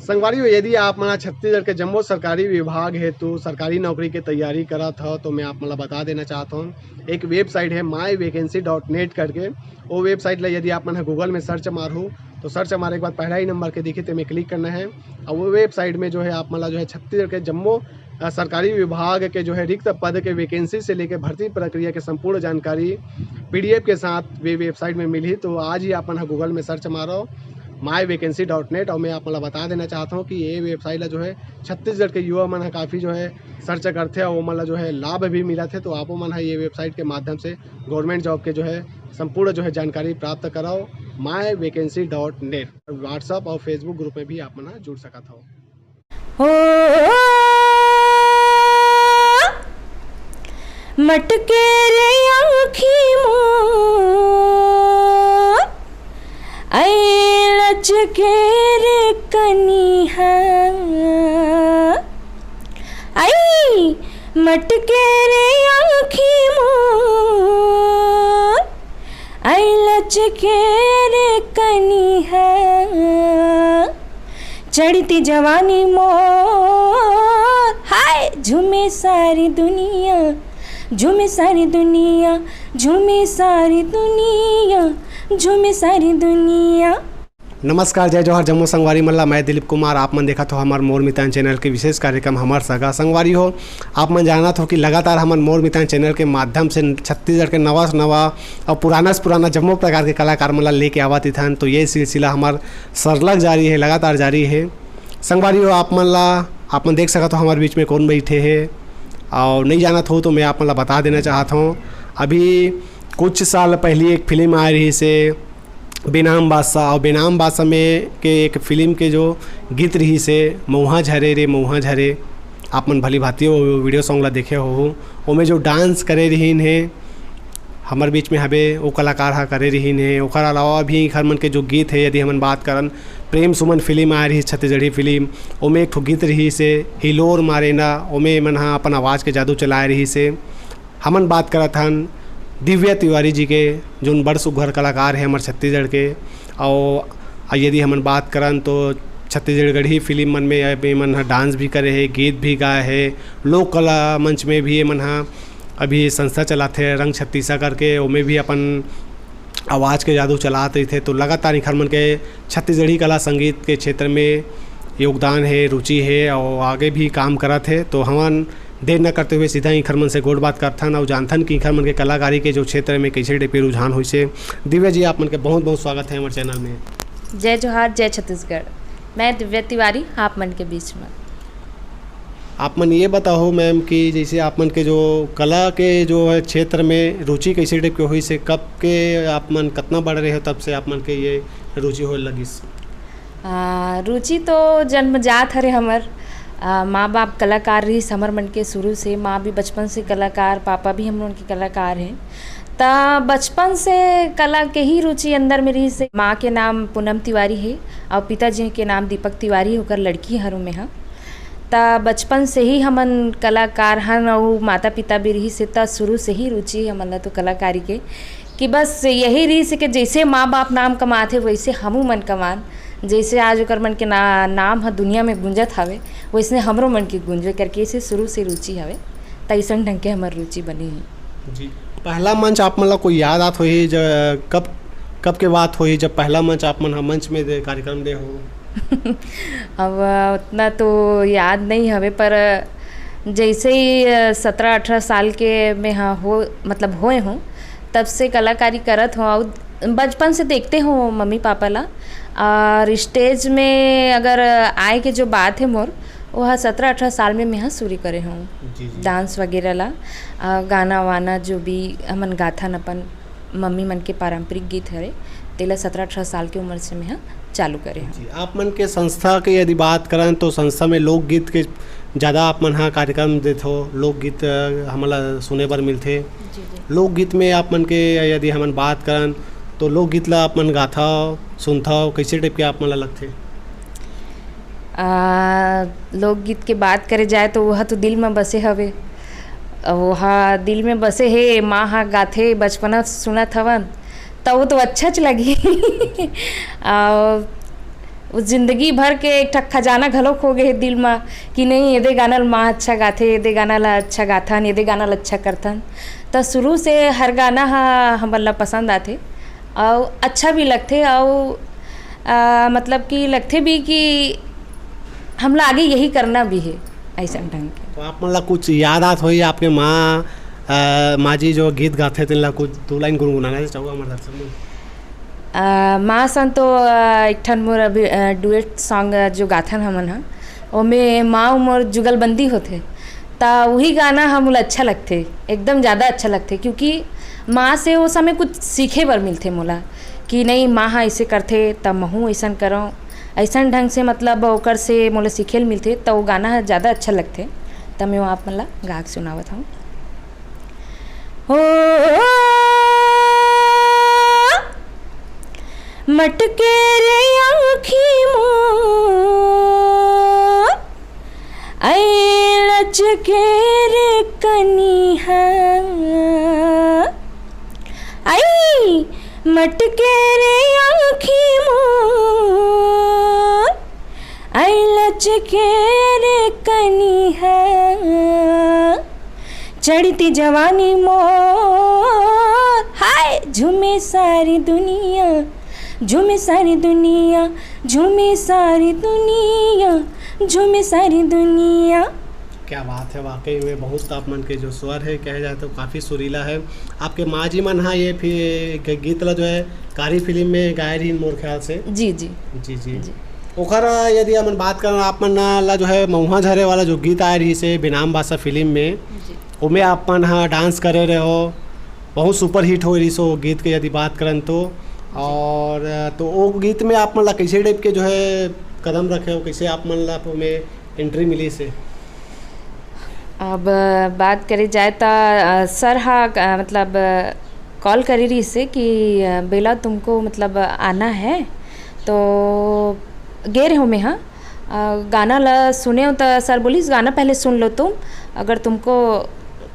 संगवारी यदि आप मना छत्तीसगढ़ के जम्मो सरकारी विभाग हेतु सरकारी नौकरी की तैयारी करा था तो मैं आप मतलब बता देना चाहता हूँ। एक वेबसाइट है myvacancy.net करके, वो वेबसाइट ला यदि आप मन गूगल में सर्च मारू तो सर्च मारे के बाद पहला ही नंबर के दिखे तो में क्लिक करना है। और वो वेबसाइट में जो है आप मतलब जो है छत्तीसगढ़ के जम्मो सरकारी विभाग के जो है रिक्त पद के वैकेंसी से लेकर भर्ती प्रक्रिया के संपूर्ण जानकारी PDF के साथ वेबसाइट में मिली। तो आज ही आप गूगल में सर्च मारो myvacancy.net। और मैं आप मतलब बता देना चाहता हूँ कि ये वेबसाइट जो है छत्तीसगढ़ के युवा मन काफ़ी जो है सर्च करते हैं, वो मतलब जो है लाभ भी मिला थे। तो आप मन ये वेबसाइट के माध्यम से गवर्नमेंट जॉब के जो है संपूर्ण जो है जानकारी प्राप्त कराओ myvacancy.net। व्हाट्सअप और फेसबुक ग्रुप में भी आप मन जुड़ सकता हो। मटके रे आँखी मोर आई लचके रे कनिहा, आई मटके रे आँखी मोर आई लचके रे कनिहा, चढ़ती जवानी मोर हाय झूमे सारी दुनिया, झूमे सारी दुनिया, झूमे सारी दुनिया, झूमे सारी दुनिया। नमस्कार, जय जौहर जम्मू संगवारी मल्ला। मैं दिलीप कुमार। आप मन देखा तो हमार मोर मितान चैनल के विशेष कार्यक्रम हमार सगा संगवारी हो। आप मन जाना हो कि लगातार हमार मोर मितान चैनल के माध्यम से छत्तीसगढ़ के नवा से नवा और पुराना से पुराना जम्मू प्रकार के कलाकार मल्ला लेके आवत थन। तो ये सिलसिला हमार सरलग जारी है, लगातार जारी है संगवारी हो। आप मन देख सकते हो हमारे बीच में कौन बैठे है और नहीं जाना हो तो मैं आप मतलब बता देना चाहता हूँ। अभी कुछ साल पहले एक फिल्म आ रही से बेनाम बादशाह, और बेनाम बादशाह में के एक फिल्म के जो गीत रही से मऊहा झरे रे मऊहा झरे, आप मन भली भांति वो वीडियो सॉन्ग ला देखे हो। ओमें जो डांस करे रहीन है हमारे बीच में हवे वो कलाकार हा करे रहीन है। ओकर अलावा भी हर मन के जो गीत है यदि हमन बात करन प्रेम सुमन फिल्म आ रही छत्तीसगढ़ी फिल्म, ओमें एक ठो गीत रही से हिलोर मारे ना, ओमें मन हा अपन आवाज़ के जादू चलाए रही से। हमन बात करत हन दिव्या तिवारी जी के जो बड़ सुघर कलाकार है हमारे छत्तीसगढ़ के। और यदि हमन बात करन तो छत्तीसगढ़ी फिल्म मन में मन हा डांस भी करे है, गीत भी गाए है, लोक कला मंच में भी मन हा अभी संस्था चलाते रंग छत्तीसा करके, उमें भी अपन आवाज़ के जादू चलाते थे। तो लगातार इखर मन के छत्तीसगढ़ी कला संगीत के क्षेत्र में योगदान है, रुचि है और आगे भी काम करत है। तो हमन देर न करते हुए सीधा इखर मन से गोड़ बात करथन और जानथन कि इखर मन के कलाकारी के जो क्षेत्र में कैसे टाइप रुझान हुई से। दिव्या जी, आप मन के बहुत बहुत स्वागत है हमारे चैनल में। जय जोहार, जय छत्तीसगढ़। मैं दिव्या तिवारी आप मन के बीच में। आप मन ये बताओ मैम कि जैसे आप मन के जो कला के जो है क्षेत्र में रुचि कैसे टाइप के हुई से, कब के आप मन कितना बढ़ रहे हो तब से आप मन के ये रुचि हो लगी? रुचि तो जन्मजात हरे हमर माँ बाप कलाकार रही हमर मन के शुरू से। माँ भी बचपन से कलाकार, पापा भी हम लोग के कलाकार हैं। तो बचपन से कला के ही रुचि अंदर में रही से। माँ के नाम पूनम तिवारी है और पिताजी के नाम दीपक तिवारी होकर लड़की हरू में है। तो बचपन से ही हमन कलाकार हन और माता पिता भी रही से। तो शुरू से ही रुचि हमन तो कलाकारी के कि बस यही रही से कि जैसे माँ बाप नाम कमाते वैसे हमू मन कमान। जैसे आज ओकर मन के नाम है दुनिया में गुंजत हवे वैसे हमरो मन के गुंजवे करके इसे शुरू से रुचि हवे। तो ऐसा ढंग के हमार रुचि बनी है जी। पहला मंच आप मन ला कोई याद आत होही कब के बात होही जब पहला मंच आप मन मंच में कार्यक्रम दे हो? अब उतना तो याद नहीं हवे, पर जैसे ही 17-18 साल के में हाँ हो मतलब होए हूँ तब से कलाकारी करत हो। बचपन से देखते हो मम्मी पापा ला। और स्टेज में अगर आए के जो बात है मोर वह 17-18 साल में मैं शुरू करे हूँ डांस वगैरह ला। गाना वाना जो भी हमन गाथन अपन मम्मी मन के पारंपरिक गीत हरे तेला 17-18 साल की उम्र से मैं चालू करे हूँ। आप मन के संस्था के यदि बात करें तो संस्था में लोकगीत के ज़्यादा आप मन हाँ कार्यक्रम देते हो, लोकगीत हमला सुने बर मिलते। लोकगीत में आप मन के यदि हमन बात करें तो लोकगीत ला आप मन गाथा सुनता कैसे टाइप के आप मन ला लगते? लोकगीत के बात करे जाए तो वह तो दिल में बसे हवे। वह दिल में बसे है। माँ हाँ गाथे बचपना सुनत हवन तो वो तो अच्छा च लगी। उस जिंदगी भर के एक ठक खजाना घलोक हो गए दिल में कि नहीं एदे गाना ल माँ अच्छा गाथे, एदे गाना ला अच्छा गाथन, एदे गाना ल अच्छा करथन। तो शुरू से हर गाना हमन ला पसंद आथे और अच्छा भी लगथे और मतलब कि लगथे भी कि हमला आगे यही करना भी है ऐसा ढंग के। तो आप मतलब कुछ याद आत होई आपके माँ जी जो गीत गाते थे ला कुछ 2 लाइन गुनगुनाना चाहूँगा हमारे दर्शक में। माँ सन तो एक ठन मोर अभी डुएट सॉन्ग जो गाथन हमन हा ओमे माँ मोर जुगलबंदी होथे ता वही गाना हमला अच्छा लगथे, एकदम ज़्यादा अच्छा लगथे क्योंकि माँ से वो समय कुछ सीखे बर मिलथे मोला कि नहीं माँ हाँ ऐसे करथे तब महूँ ऐसा करूँ, ऐसा ढंग से मतलब ओकर से मोला सीखे मिलथे तो वो गाना ज़्यादा अच्छा लगथे। तब मैं आप मला गा के सुनावत हूँ। हो मटके रे आँखी मोर लचके रे कनिहा आई मटके रे आँखी मोर लचके रे कनिहा चढ़ती जवानी मोर हाय झूमे सारी दुनिया, झूमे सारी दुनिया, झूमे सारी दुनिया, झूमे सारी दुनिया। क्या बात है, वाकई में बहुत तापमान के जो स्वर है कहे जाए तो काफ़ी सुरीला है। आपके माँ जी मन हाँ ये फिर गीत ला जो है कारी फिल्म में गाए रही मोर ख्याल से। जी जी जी जी, जी। ओखर यदि अपन बात करें आप मन ला जो है महुआ झरे वाला जो गीत आए रही से बेनाम बासा फिल्म में उमें आप मन हाँ डांस करे रहे हो, बहुत सुपर हिट हो रही सो गीत के यदि बात करें तो। और तो वो गीत में आप मन ला कैसे टाइप के जो है कदम रखे हो, कैसे आप मन ला में एंट्री मिली से? अब बात करी जाए तो सर हाँ मतलब कॉल करी रही से कि बेला तुमको मतलब आना है तो गए रहे हो मैं हाँ गाना ला सुने हो तो सर बोली इस गाना पहले सुन लो तुम, अगर तुमको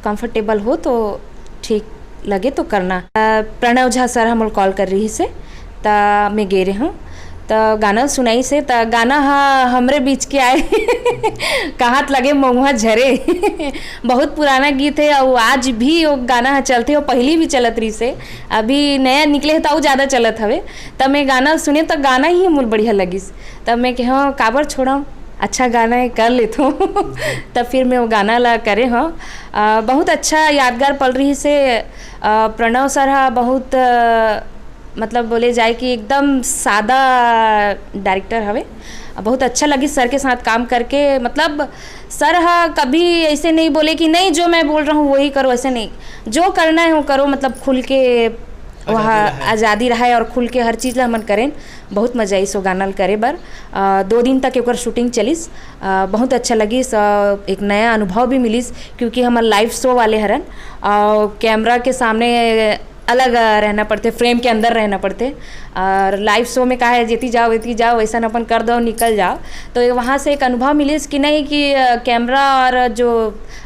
कंफर्टेबल हो तो ठीक लगे तो करना। प्रणव झा सर हम कॉल कर रही से तो मैं गे रही हूँ तो गाना सुनाई से तो गाना हाँ हमरे बीच के आए कहाँ लगे महुआ झरे बहुत पुराना गीत है और आज भी वो गाना चलते, वो पहली भी चलत रही से, अभी नया निकले है तो ज़्यादा चलत हवे। तब मैं गाना सुने तो गाना ही मुझे बढ़िया लगिस, तब मैं कि हाँ काबर छोड़ा अच्छा गाना है कर लेता हूँ तब फिर मैं वो गाना ला करे हाँ बहुत अच्छा यादगार पल रही से। प्रणव सर हाँ बहुत मतलब बोले जाए कि एकदम सादा डायरेक्टर हवे, बहुत अच्छा लगी सर के साथ काम करके। मतलब सर हाँ कभी ऐसे नहीं बोले कि नहीं जो मैं बोल रहा हूँ वही करो, ऐसे नहीं, जो करना है वो करो, मतलब खुल के वहाँ आज़ादी रहा है और खुल के हर चीज़ ला हमन करें। बहुत मज़ा आई सो गाना करे बर 2 दिन तक एक शूटिंग चलिस, बहुत अच्छा लगिस, एक नया अनुभव भी मिलिस क्योंकि हमारे लाइव शो वाले हरन और कैमरा के सामने अलग रहना पड़ते, फ्रेम के अंदर रहना पड़ते और लाइव शो में कहा है जेती जाओ वैसा अपन कर दो निकल जाओ। तो वहाँ से एक अनुभव मिलिस कि नहीं कि कैमरा और जो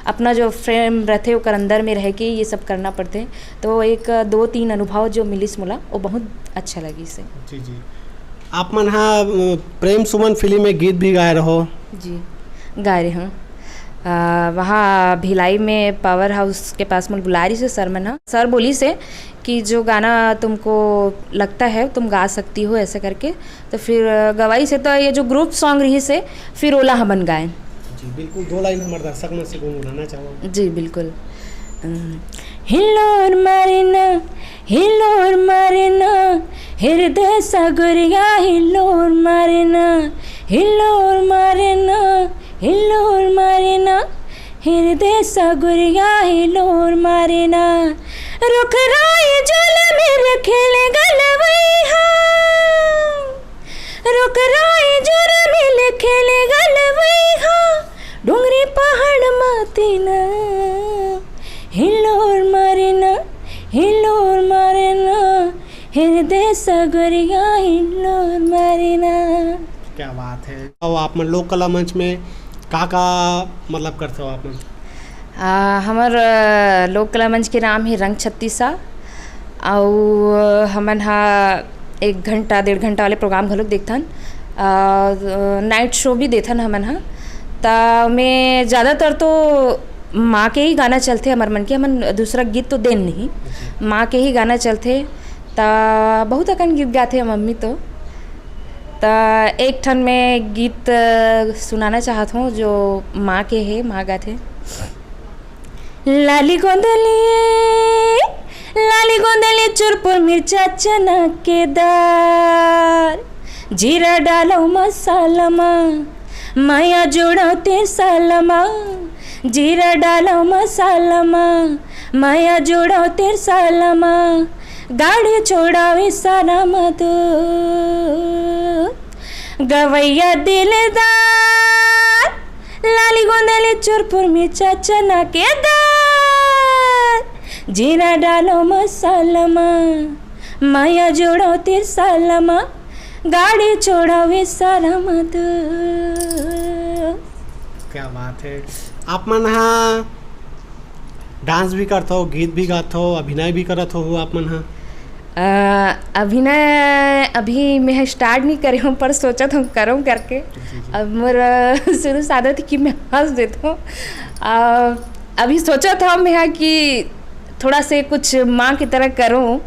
अपना जो फ्रेम रहते वो अंदर में रह के ये सब करना पड़ते। तो एक 2-3 अनुभव जो मिलिस मोला वो बहुत अच्छा लगी से। जी जी, आप मन हाँ प्रेम सुमन फिल्म में गीत भी गाए रहो? जी गाए रहे हूँ, वहाँ भिलाई में पावर हाउस के पास में बुला रही से सर मना, सर बोली से कि जो गाना तुमको लगता है तुम गा सकती हो ऐसे करके। तो फिर गवाई से तो ये जो ग्रुप सॉन्ग रही से फिर ओला हमन गाए। जी बिल्कुल, 2 लाइन हमारे दर्शक में से गुनगुनाना चाहो? जी बिल्कुल। हिलोर मारना हिलोर मारना हृदय सगुरिया हिलोर मारना हिलोर मारना हिलोर मारना हृदय सगुरिया हिलोर मारना रुख राय जल मेरे खेले गलवैहा रुख राय जल मेरे खेले गलवैहा डोंगरी पहाड़ मातेना हिलोर मारना हृदय सगुरिया हिलोर मारना। क्या बात है। और आप मन लोक कला मंच में का मतलब करते हो आप मन? हमार लोक कला मंच के नाम है रंग 36 और हमन 1 घंटा 1.5 घंटा वाले प्रोग्राम घलोक देखथन नाइट शो भी देखन हमन हा। ता मैं ज़्यादातर तो माँ के ही गाना चलते हमर मन के, हमन दूसरा गीत तो देन नहीं, माँ के ही गाना चलते। ता बहुत अकन गीत गाते मम्मी तो। ता एक ठन में गीत सुनाना चाहत हूँ जो माँ के है, माँ गाते। लाली गोंदली चुरपुर मिर्चा चना के दाल, जीरा डालो मसाला माया जोड़ो ते सालमा, जीरा डालो मसाला माया जोड़ो ते सालमा, गाड़ी छोड़ावे सारा मधु गवैया दिलदार, लाली गोंदली चुरपुर मिर्चा चना के दाल, जीरा डालो मसाला माया जोड़ो ते सालमा, गाड़ी छोड़ावे सारा मधु। क्या बात है। आप मन हा डांस भी करते हो, गीत भी गाते हो, अभिनय भी करत हो आप मन हा? अभिनय अभी मैं स्टार्ट नहीं करे हूँ, पर सोचा था करूँ करके। अब मेरा शुरू से आदत थी कि मैं हंस देता हूँ। अभी सोचा था मैं कि थोड़ा से कुछ माँ की तरह करूँ।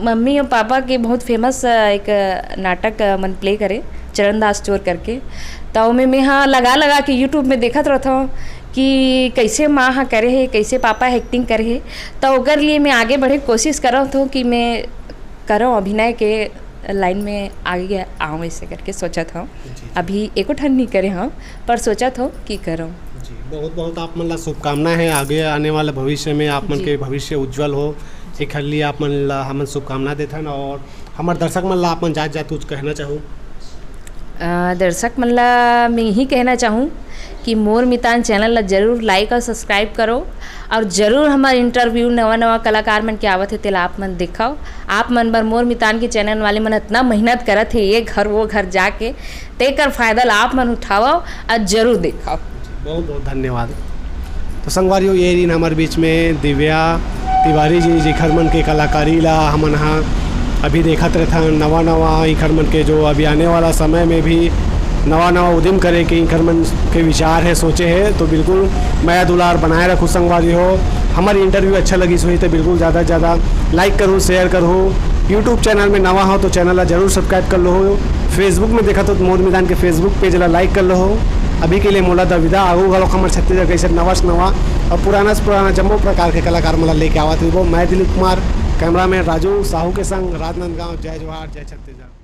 मम्मी और पापा के बहुत फेमस एक नाटक मन प्ले करे, चरणदास चोर करके। तो मैं हाँ लगा के यूट्यूब में देखत रहता हूँ कि कैसे माँ हाँ करे है, कैसे पापा एक्टिंग करे है। तो ओकर लिए मैं आगे बढ़े कोशिश कर रहा हूँ कि मैं करूँ अभिनय के लाइन में आगे आऊँ, ऐसे करके सोचा था। अभी एको ठन नहीं करे हाँ, पर सोचा था कि करूँ। जी बहुत बहुत आप मन ला शुभकामनाएं हैं आगे आने वाले भविष्य में, आप मन के भविष्य उज्जवल हो, एक लिए आप मन ला हमन शुभकामना देथन। और हमारे दर्शक मन ला आप मन जात कुछ कहना चाहूँ? दर्शक मन ला मैं यही कहना चाहूँ कि मोर मितान चैनल ला जरूर लाइक और सब्सक्राइब करो, और ज़रूर हमारे इंटरव्यू नवा कलाकार मन के आवत है तेला आप मन दिखाओ। आप मन बर मोर मितान के चैनल वाले मन इतना मेहनत करत है ये घर वो घर जाके, तेकर फायदा आप मन उठाओ और ज़रूर दिखाओ। बहुत बहुत धन्यवाद। तो संगवारियों ये रही हमारे बीच में दिव्या तिवारी जी, जिखर मन के कलाकारी ला हमन हाँ अभी देखत रहता नवा इखर मन के, जो अभी आने वाला समय में भी नवा उद्यम करे के इखर मन के विचार है, सोचे है। तो बिल्कुल माया दुलार बनाए रखो संगवारी हो। हमारी इंटरव्यू अच्छा लगी सो तो बिल्कुल ज़्यादा से ज़्यादा लाइक करो, शेयर करो। यूट्यूब चैनल में नवा हो तो चैनल ला जरूर सब्सक्राइब कर लो। फेसबुक में देखा तो मोर मैदान के फेसबुक पेज ला लाइक कर लो। अभी के लिए मोला दविदा आगू गलो हमारे छत्तीसगढ़ कैसे नवा और पुराना से पुराना जम्मो प्रकार के कलाकार मला लेके आवा थे। वो मैं दिलीप कुमार, कैमरामैन राजू साहू के संग, राजनांदगांव। जय जोहार, जय छत्तीसगढ़।